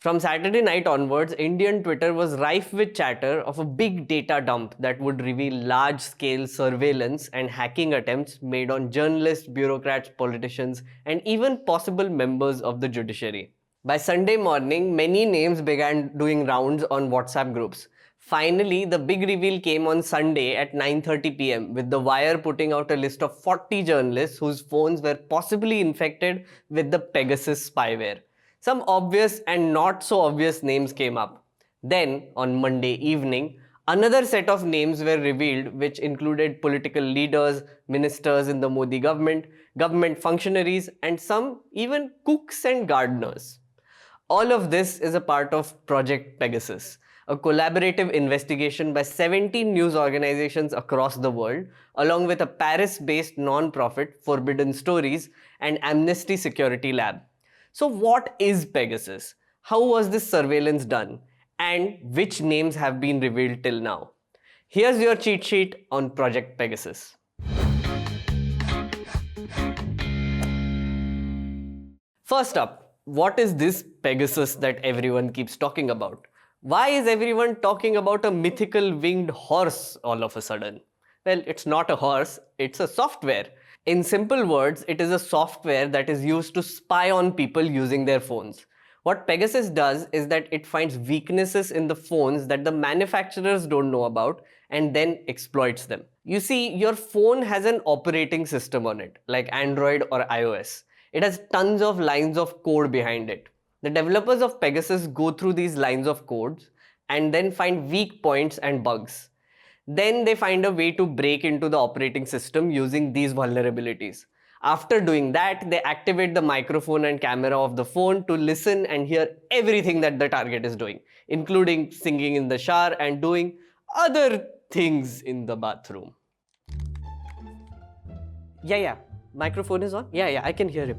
From Saturday night onwards, Indian Twitter was rife with chatter of a big data dump that would reveal large-scale surveillance and hacking attempts made on journalists, bureaucrats, politicians, and even possible members of the judiciary. By Sunday morning, many names began doing rounds on WhatsApp groups. Finally, the big reveal came on Sunday at 9:30 p.m. with The Wire putting out a list of 40 journalists whose phones were possibly infected with the Pegasus spyware. Some obvious and not so obvious names came up. Then, on Monday evening, another set of names were revealed which included political leaders, ministers in the Modi government, government functionaries, and some even cooks and gardeners. All of this is a part of Project Pegasus, a collaborative investigation by 17 news organizations across the world, along with a Paris-based non-profit, Forbidden Stories, and Amnesty Security Lab. So what is Pegasus? How was this surveillance done? And which names have been revealed till now? Here's your cheat sheet on Project Pegasus. First up, what is this Pegasus that everyone keeps talking about? Why is everyone talking about a mythical winged horse all of a sudden? Well, it's not a horse, it's a software. In simple words, it is a software that is used to spy on people using their phones. What Pegasus does is that it finds weaknesses in the phones that the manufacturers don't know about and then exploits them. You see, your phone has an operating system on it, like Android or iOS. It has tons of lines of code behind it. The developers of Pegasus go through these lines of codes and then find weak points and bugs. Then they find a way to break into the operating system using these vulnerabilities. After doing that, they activate the microphone and camera of the phone to listen and hear everything that the target is doing, including singing in the shower and doing other things in the bathroom. Yeah, microphone is on? Yeah, I can hear him.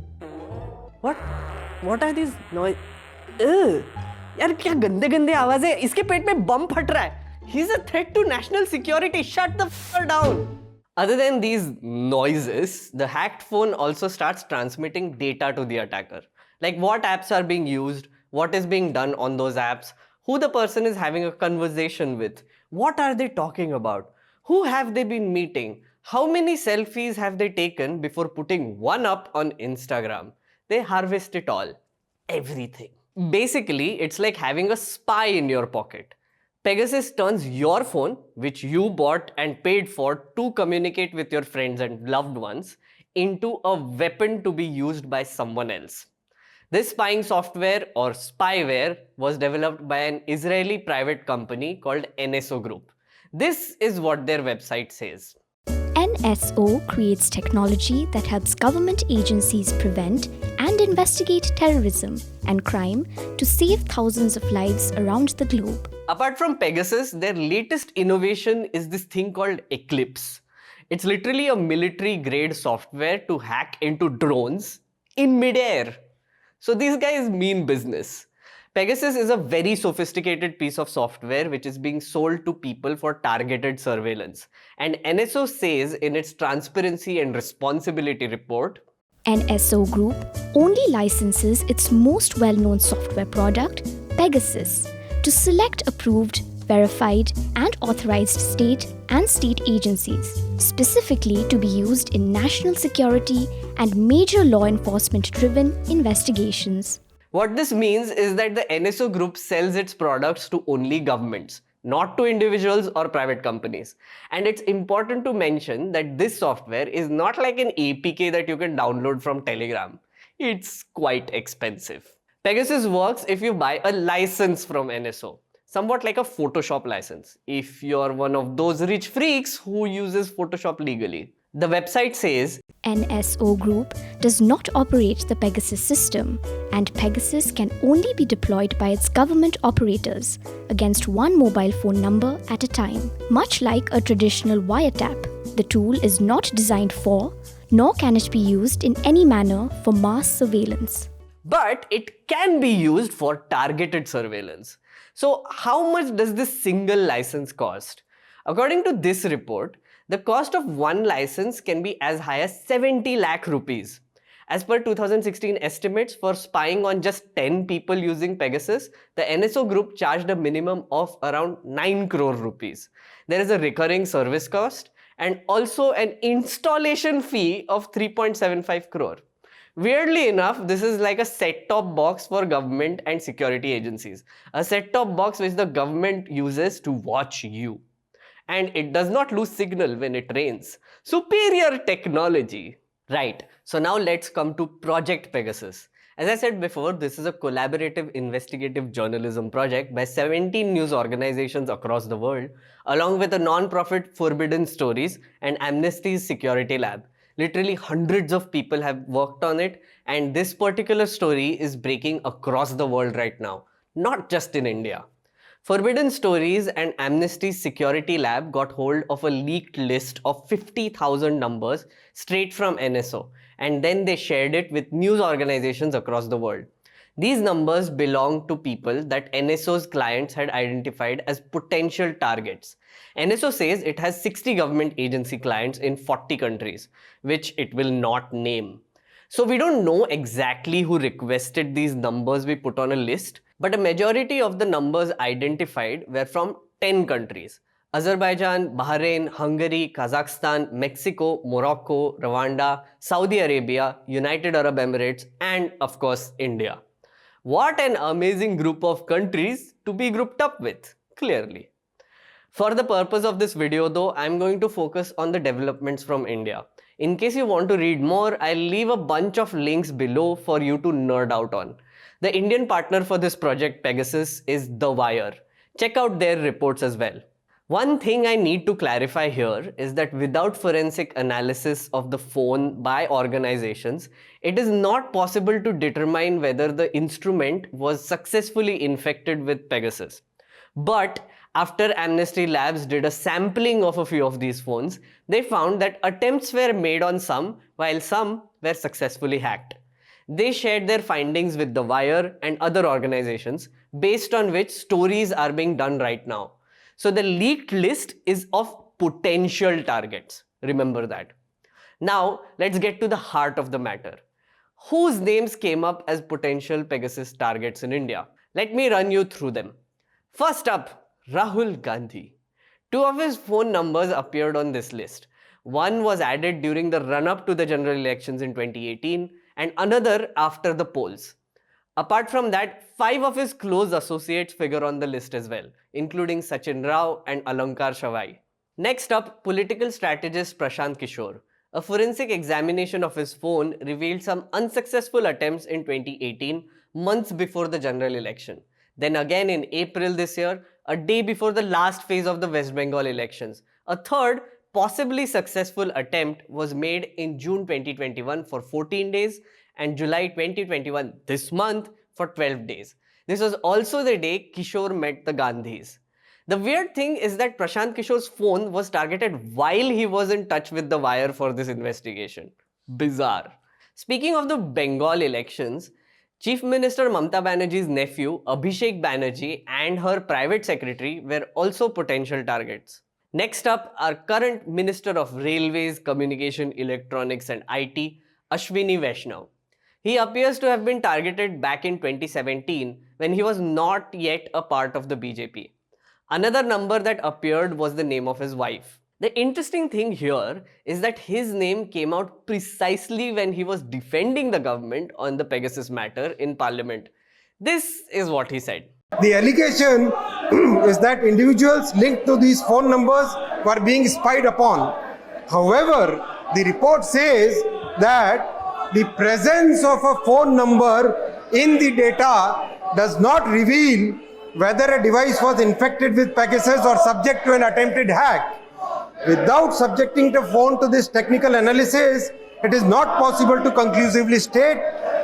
What are these noise? यार क्या गंदे गंदे आवाज है, इसके पेट में बम फट रहा है. He's a threat to national security. Shut the f*** down. Other than these noises, the hacked phone also starts transmitting data to the attacker. Like what apps are being used, what is being done on those apps, who the person is having a conversation with, what are they talking about, who have they been meeting, how many selfies have they taken before putting one up on Instagram. They harvest it all. Everything. Basically, it's like having a spy in your pocket. Pegasus turns your phone, which you bought and paid for to communicate with your friends and loved ones, into a weapon to be used by someone else. This spying software or spyware was developed by an Israeli private company called NSO Group. This is what their website says. NSO creates technology that helps government agencies prevent and investigate terrorism and crime to save thousands of lives around the globe. Apart from Pegasus, their latest innovation is this thing called Eclipse. It's literally a military-grade software to hack into drones in midair. So these guys mean business. Pegasus is a very sophisticated piece of software which is being sold to people for targeted surveillance. And NSO says in its Transparency and Responsibility report, NSO Group only licenses its most well-known software product, Pegasus, to select approved, verified, and authorized state and state agencies, specifically to be used in national security and major law enforcement-driven investigations. What this means is that the NSO Group sells its products to only governments, not to individuals or private companies. And it's important to mention that this software is not like an APK that you can download from Telegram. It's quite expensive. Pegasus works if you buy a license from NSO, somewhat like a Photoshop license, if you're one of those rich freaks who uses Photoshop legally. The website says, NSO Group does not operate the Pegasus system, and Pegasus can only be deployed by its government operators against one mobile phone number at a time. Much like a traditional wiretap, the tool is not designed for, nor can it be used in any manner for mass surveillance. But it can be used for targeted surveillance. So how much does this single license cost? According to this report, the cost of one license can be as high as 70 lakh rupees. As per 2016 estimates, for spying on just 10 people using Pegasus, the NSO group charged a minimum of around 9 crore rupees. There is a recurring service cost and also an installation fee of 3.75 crore. Weirdly enough, this is like a set-top box for government and security agencies. A set-top box which the government uses to watch you. And it does not lose signal when it rains. Superior technology. Right, so now let's come to Project Pegasus. As I said before, this is a collaborative investigative journalism project by 17 news organizations across the world, along with a non-profit Forbidden Stories and Amnesty's Security Lab. Literally hundreds of people have worked on it, and this particular story is breaking across the world right now, not just in India. Forbidden Stories and Amnesty's Security Lab got hold of a leaked list of 50,000 numbers straight from NSO, and then they shared it with news organizations across the world. These numbers belong to people that NSO's clients had identified as potential targets. NSO says it has 60 government agency clients in 40 countries, which it will not name. So we don't know exactly who requested these numbers be put on a list, but a majority of the numbers identified were from 10 countries: Azerbaijan, Bahrain, Hungary, Kazakhstan, Mexico, Morocco, Rwanda, Saudi Arabia, United Arab Emirates, and of course India. What an amazing group of countries to be grouped up with, clearly. For the purpose of this video though, I'm going to focus on the developments from India. In case you want to read more, I'll leave a bunch of links below for you to nerd out on. The Indian partner for this project Pegasus is The Wire. Check out their reports as well. One thing I need to clarify here is that without forensic analysis of the phone by organizations, it is not possible to determine whether the instrument was successfully infected with Pegasus. But after Amnesty Labs did a sampling of a few of these phones, they found that attempts were made on some, while some were successfully hacked. They shared their findings with The Wire and other organizations, based on which stories are being done right now. So the leaked list is of potential targets. Remember that. Now let's get to the heart of the matter. Whose names came up as potential Pegasus targets in India? Let me run you through them. First up, Rahul Gandhi. Two of his phone numbers appeared on this list. One was added during the run-up to the general elections in 2018 and another after the polls. Apart from that, 5 of his close associates figure on the list as well, including Sachin Rao and Alankar Shawai. Next up, political strategist Prashant Kishore. A forensic examination of his phone revealed some unsuccessful attempts in 2018, months before the general election. Then again in April this year, a day before the last phase of the West Bengal elections. A third, possibly successful attempt was made in June 2021 for 14 days and July 2021, this month, for 12 days. This was also the day Kishore met the Gandhis. The weird thing is that Prashant Kishore's phone was targeted while he was in touch with The Wire for this investigation. Bizarre. Speaking of the Bengal elections, Chief Minister Mamata Banerjee's nephew Abhishek Banerjee and her private secretary were also potential targets. Next up, our current Minister of Railways, Communication, Electronics and IT, Ashwini Vaishnaw. He appears to have been targeted back in 2017 when he was not yet a part of the BJP. Another number that appeared was the name of his wife. The interesting thing here is that his name came out precisely when he was defending the government on the Pegasus matter in Parliament. This is what he said. The allegation is that individuals linked to these phone numbers were being spied upon. However, the report says that the presence of a phone number in the data does not reveal whether a device was infected with Pegasus or subject to an attempted hack. Without subjecting the phone to this technical analysis, it is not possible to conclusively state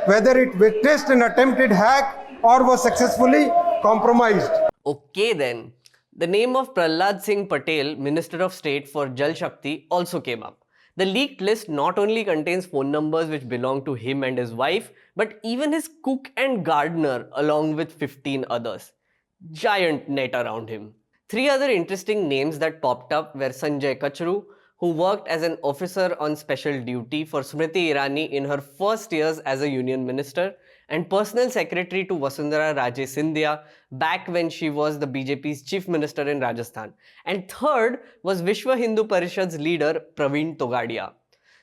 whether it witnessed an attempted hack or was successfully compromised. Okay then. The name of Prahlad Singh Patel, Minister of State for Jal Shakti, also came up. The leaked list not only contains phone numbers which belong to him and his wife, but even his cook and gardener along with 15 others. Giant net around him. 3 other interesting names that popped up were Sanjay Kachru, who worked as an officer on special duty for Smriti Irani in her first years as a union minister and personal secretary to Vasundhara Raje Scindia back when she was the BJP's chief minister in Rajasthan. And third was Vishwa Hindu Parishad's leader Praveen Togadia,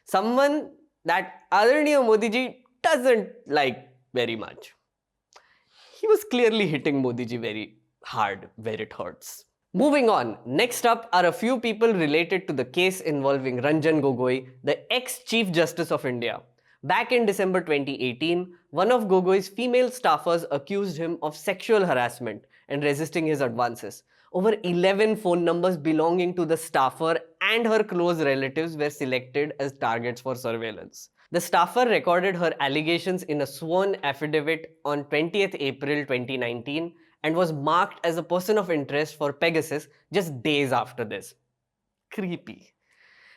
someone that Adaraniya Modi ji doesn't like very much. He was clearly hitting Modi ji very hard where it hurts. Moving on, next up are a few people related to the case involving Ranjan Gogoi, the ex-Chief Justice of India. Back in December 2018, one of Gogoi's female staffers accused him of sexual harassment and resisting his advances. Over 11 phone numbers belonging to the staffer and her close relatives were selected as targets for surveillance. The staffer recorded her allegations in a sworn affidavit on 20th April 2019 and was marked as a person of interest for Pegasus just days after this. Creepy.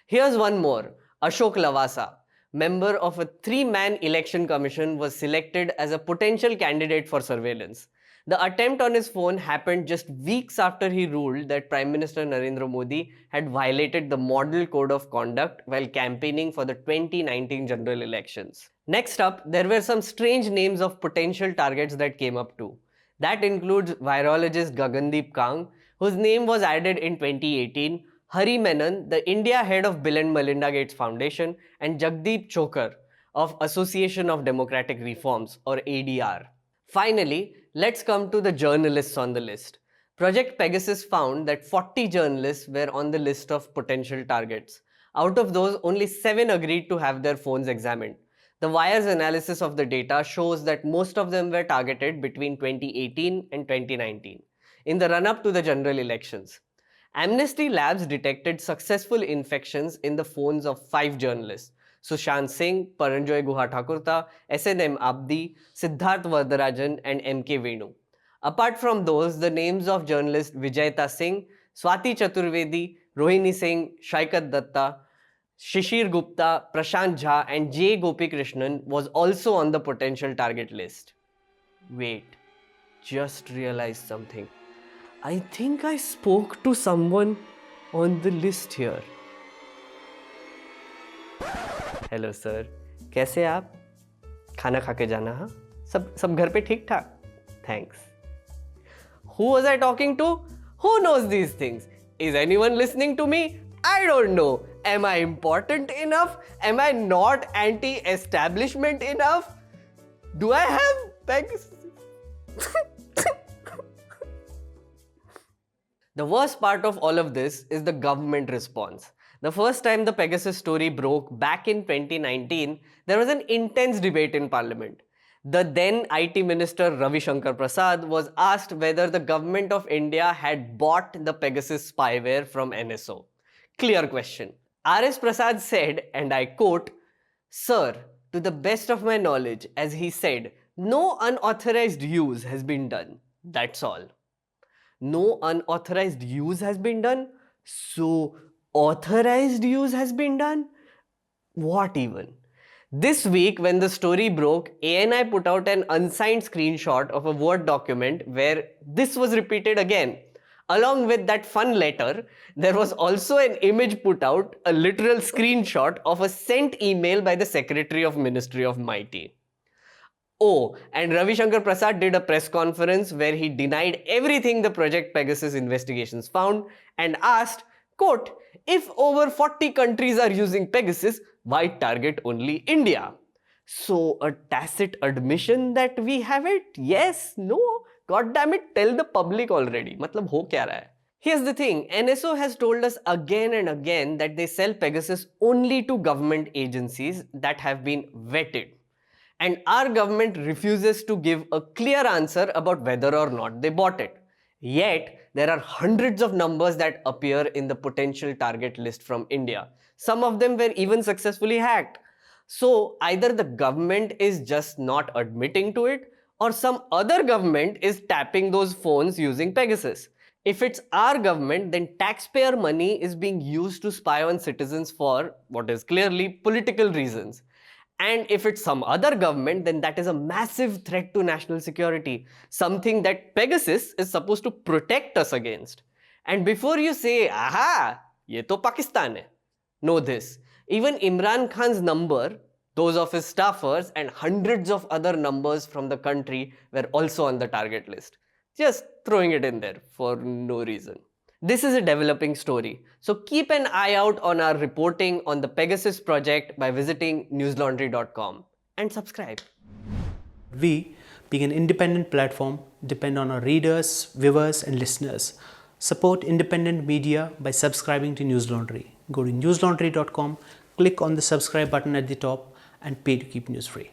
Here's one more. Ashok Lavasa, member of a 3-man election commission, was selected as a potential candidate for surveillance. The attempt on his phone happened just weeks after he ruled that Prime Minister Narendra Modi had violated the Model Code of Conduct while campaigning for the 2019 general elections. Next up, there were some strange names of potential targets that came up too. That includes virologist Gagandeep Kang, whose name was added in 2018, Hari Menon, the India head of Bill and Melinda Gates Foundation, and Jagdeep Chokar of Association of Democratic Reforms, or ADR. Finally, let's come to the journalists on the list. Project Pegasus found that 40 journalists were on the list of potential targets. Out of those, only 7 agreed to have their phones examined. The Wire's analysis of the data shows that most of them were targeted between 2018 and 2019, in the run-up to the general elections. Amnesty Labs detected successful infections in the phones of 5 journalists: Sushant Singh, Paranjoy Guha Thakurta, SNM Abdi, Siddharth Vardarajan, and MK Venu. Apart from those, the names of journalists Vijayta Singh, Swati Chaturvedi, Rohini Singh, Shaikat Datta, Shishir Gupta, Prashant Jha, and J. Gopikrishnan was also on the potential target list. Wait, just realized something. I think I spoke to someone on the list here. Hello sir, कैसे आप? खाना खा के जाना, हाँ? सब घर पे ठीक ठाक? Thanks. Who was I talking to? Who knows these things? Is anyone listening to me? I don't know. Am I important enough? Am I not anti-establishment enough? Do I have Pegasus? The worst part of all of this is the government response. The first time the Pegasus story broke back in 2019, there was an intense debate in Parliament. The then IT Minister Ravi Shankar Prasad was asked whether the government of India had bought the Pegasus spyware from NSO. Clear question. R.S. Prasad said, and I quote, "Sir, to the best of my knowledge, as he said, no unauthorized use has been done. That's all." No unauthorized use has been done? So, authorized use has been done? What even? This week, when the story broke, ANI put out an unsigned screenshot of a Word document where this was repeated again. Along with that fun letter, there was also an image put out, a literal screenshot of a sent email by the Secretary of Ministry of Mighty. Oh, and Ravi Shankar Prasad did a press conference where he denied everything the Project Pegasus investigations found and asked, quote, "If over 40 countries are using Pegasus, why target only India?" So, a tacit admission that we have it? Yes? No? God damn it, tell the public already. Matlab ho kya raha hai? Here's the thing, NSO has told us again and again that they sell Pegasus only to government agencies that have been vetted. And our government refuses to give a clear answer about whether or not they bought it. Yet, there are hundreds of numbers that appear in the potential target list from India. Some of them were even successfully hacked. So, either the government is just not admitting to it, or some other government is tapping those phones using Pegasus. If it's our government, then taxpayer money is being used to spy on citizens for what is clearly political reasons. And if it's some other government, then that is a massive threat to national security, something that Pegasus is supposed to protect us against. And before you say, aha, ye to Pakistan hai, Know this, even Imran Khan's number, those of his staffers, and hundreds of other numbers from the country were also on the target list. Just throwing it in there for no reason. This is a developing story, so keep an eye out on our reporting on the Pegasus project by visiting newslaundry.com and subscribe. We, being an independent platform, depend on our readers, viewers and listeners. Support independent media by subscribing to News Laundry. Go to newslaundry.com, click on the subscribe button at the top and pay to keep news free.